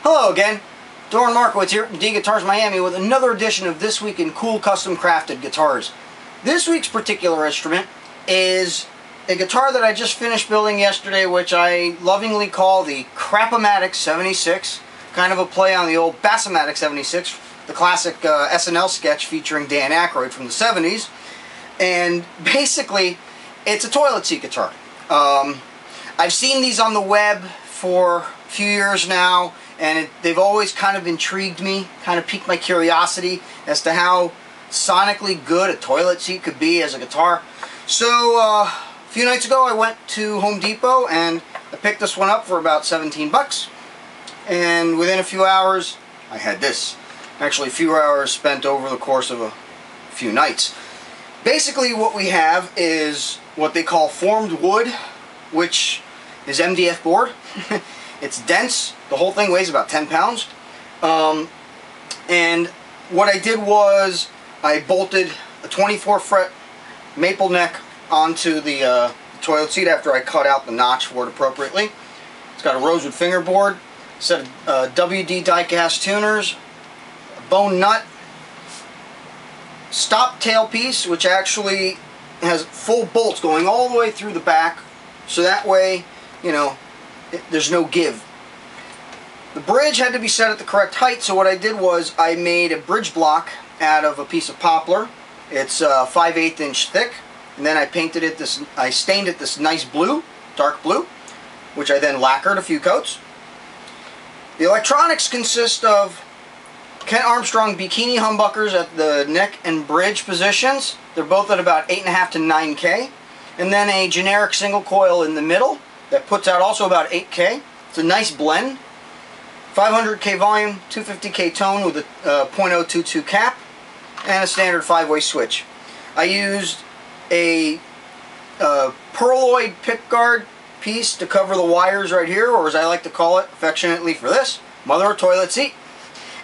Hello again, Doran Markowitz here from D Guitars Miami with another edition of This Week in Cool Custom Crafted Guitars. This week's particular instrument is a guitar that I just finished building yesterday, which I lovingly call the Crapomatic 76, kind of a play on the old Bassomatic 76, the classic SNL sketch featuring Dan Aykroyd from the 70s. And basically, it's a toilet seat guitar. I've seen these on the web for a few years now, and they've always kind of intrigued me, kind of piqued my curiosity as to how sonically good a toilet seat could be as a guitar. So a few nights ago I went to Home Depot and I picked this one up for about 17 bucks, and within a few hours I had this. Actually a few hours spent over the course of a few nights. Basically what we have is what they call formed wood, which is MDF board. It's dense. The whole thing weighs about 10 pounds. And what I did was I bolted a 24 fret maple neck onto the toilet seat after I cut out the notch for it appropriately. It's got a rosewood fingerboard, a set of WD die-cast tuners, a bone nut, stop tailpiece, which actually has full bolts going all the way through the back, so that way, you know, there's no give. The bridge had to be set at the correct height, so what I did was I made a bridge block out of a piece of poplar. It's 5/8 inch thick, and then I painted it this, I stained it this nice blue, dark blue, which I then lacquered a few coats. The electronics consist of Kent Armstrong bikini humbuckers at the neck and bridge positions. They're both at about 8.5 to 9K. And then a generic single coil in the middle that puts out also about 8K. It's a nice blend. 500K volume, 250K tone with a .022 cap, and a standard 5-way switch. I used a perloid pickguard piece to cover the wires right here, or as I like to call it affectionately for this, mother of toilet seat,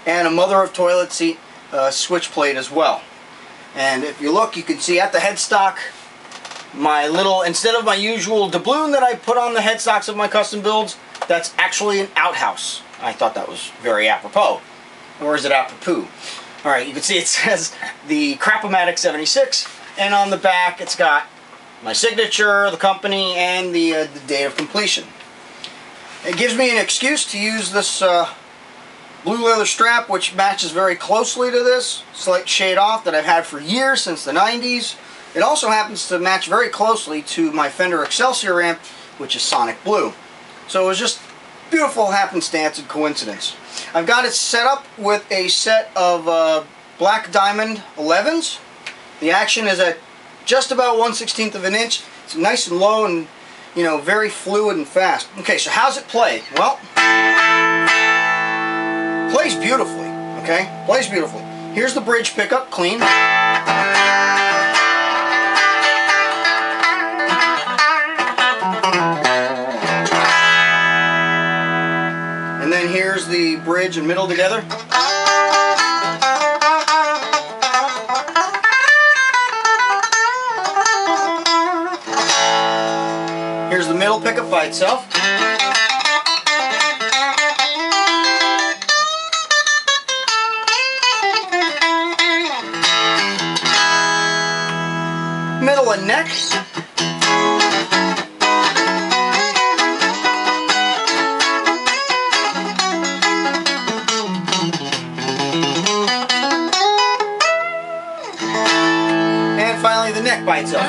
and a mother of toilet seat switch plate as well. And if you look, you can see at the headstock my little, instead of my usual doubloon that I put on the headstocks of my custom builds, that's actually an outhouse. I thought that was very apropos. Or is it apropos? Alright, you can see it says the Crapomatic 76, and on the back it's got my signature, the company, and the date of completion. It gives me an excuse to use this blue leather strap, which matches very closely to this slight shade off that I've had for years, since the 90s. It also happens to match very closely to my Fender Excelsior amp, which is Sonic Blue. So it was just beautiful happenstance and coincidence. I've got it set up with a set of black diamond 11s. The action is at just about 1/16 of an inch. It's nice and low and, you know, very fluid and fast. Okay, so how's it play? Well, plays beautifully, okay? Plays beautifully. Here's the bridge pickup, clean. And then here's the bridge and middle together. Here's the middle pickup by itself. Middle and neck. And finally the neck by itself.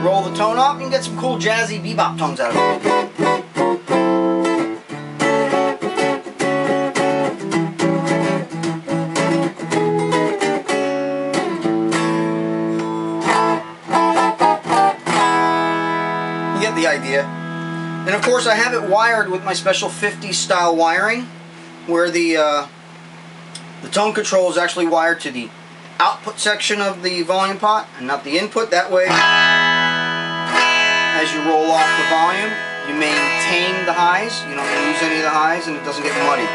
Roll the tone up and get some cool jazzy bebop tones out of it. You get the idea. And of course I have it wired with my special 50s style wiring, where the tone control is actually wired to the output section of the volume pot and not the input. That way, as you roll off the volume, you maintain the highs, you don't lose any of the highs, and it doesn't get muddy.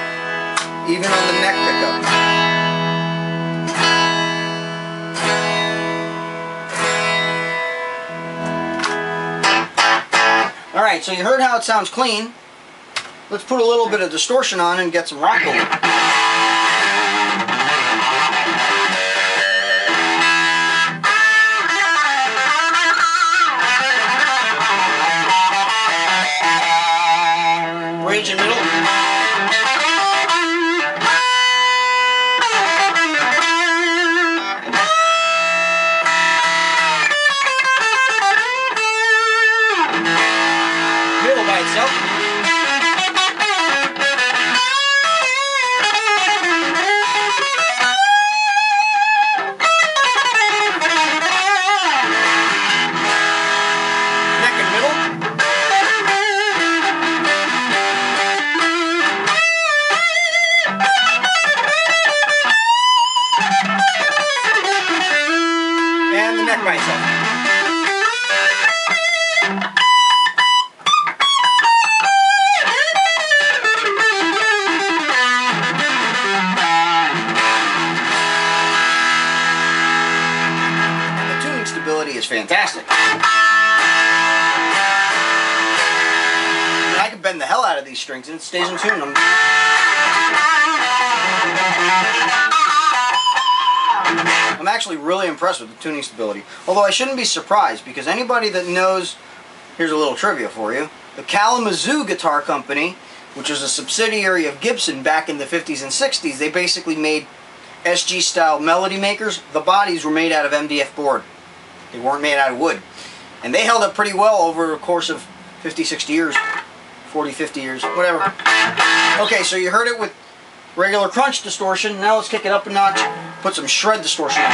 even on the neck pickup. Alright, so you heard how it sounds clean. Let's put a little bit of distortion on and get some rock going. Bridge in middle. Middle by itself. Neck and middle. And the neck by itself. And the tuning stability is fantastic. I can bend the hell out of these strings and it stays in tune. I'm actually really impressed with the tuning stability. Although I shouldn't be surprised, because anybody that knows, here's a little trivia for you, the Kalamazoo Guitar Company, which was a subsidiary of Gibson back in the 50s and 60s, they basically made SG style melody makers. The bodies were made out of MDF board. They weren't made out of wood. And they held up pretty well over a course of 50, 60 years, 40, 50 years, whatever. Okay, so you heard it with regular crunch distortion. Now let's kick it up a notch, put some shred distortion on.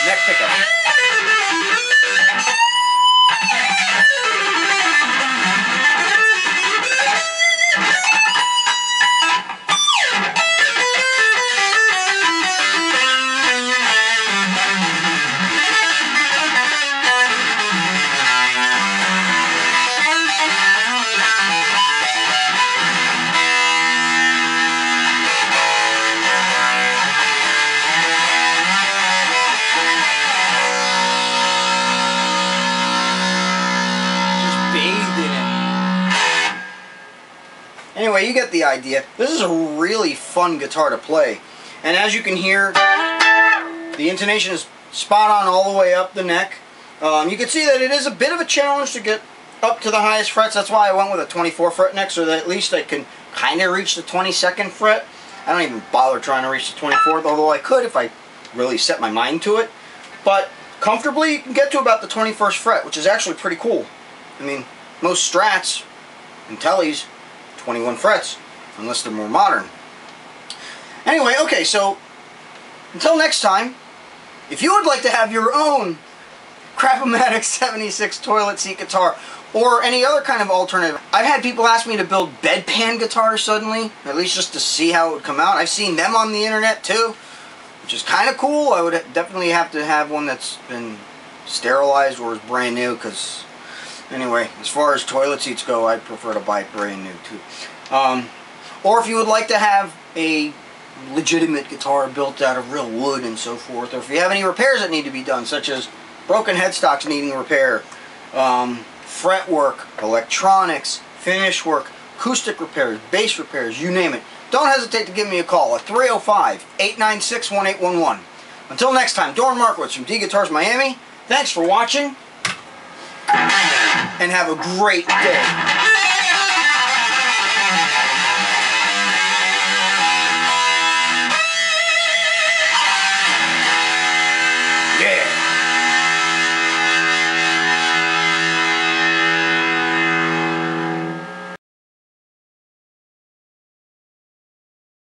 Neck pickup. Anyway, you get the idea. This is a really fun guitar to play. And as you can hear, the intonation is spot on all the way up the neck. You can see that it is a bit of a challenge to get up to the highest frets. That's why I went with a 24 fret neck, so that at least I can kind of reach the 22nd fret. I don't even bother trying to reach the 24th, although I could if I really set my mind to it. But comfortably, you can get to about the 21st fret, which is actually pretty cool. I mean, most Strats and Tellys, 21 frets, unless they're more modern. Anyway, okay, so until next time, if you would like to have your own Crapomatic 76 toilet seat guitar or any other kind of alternative, I've had people ask me to build bedpan guitars suddenly, at least just to see how it would come out. I've seen them on the internet too, which is kind of cool. I would definitely have to have one that's been sterilized or is brand new, because anyway, as far as toilet seats go, I'd prefer to buy it brand new too. Or if you would like to have a legitimate guitar built out of real wood and so forth, or if you have any repairs that need to be done, such as broken headstocks needing repair, fret work, electronics, finish work, acoustic repairs, bass repairs, you name it, don't hesitate to give me a call at 305-896-1811. Until next time, Doran Markowitz from D Guitars Miami. Thanks for watching, and have a great day.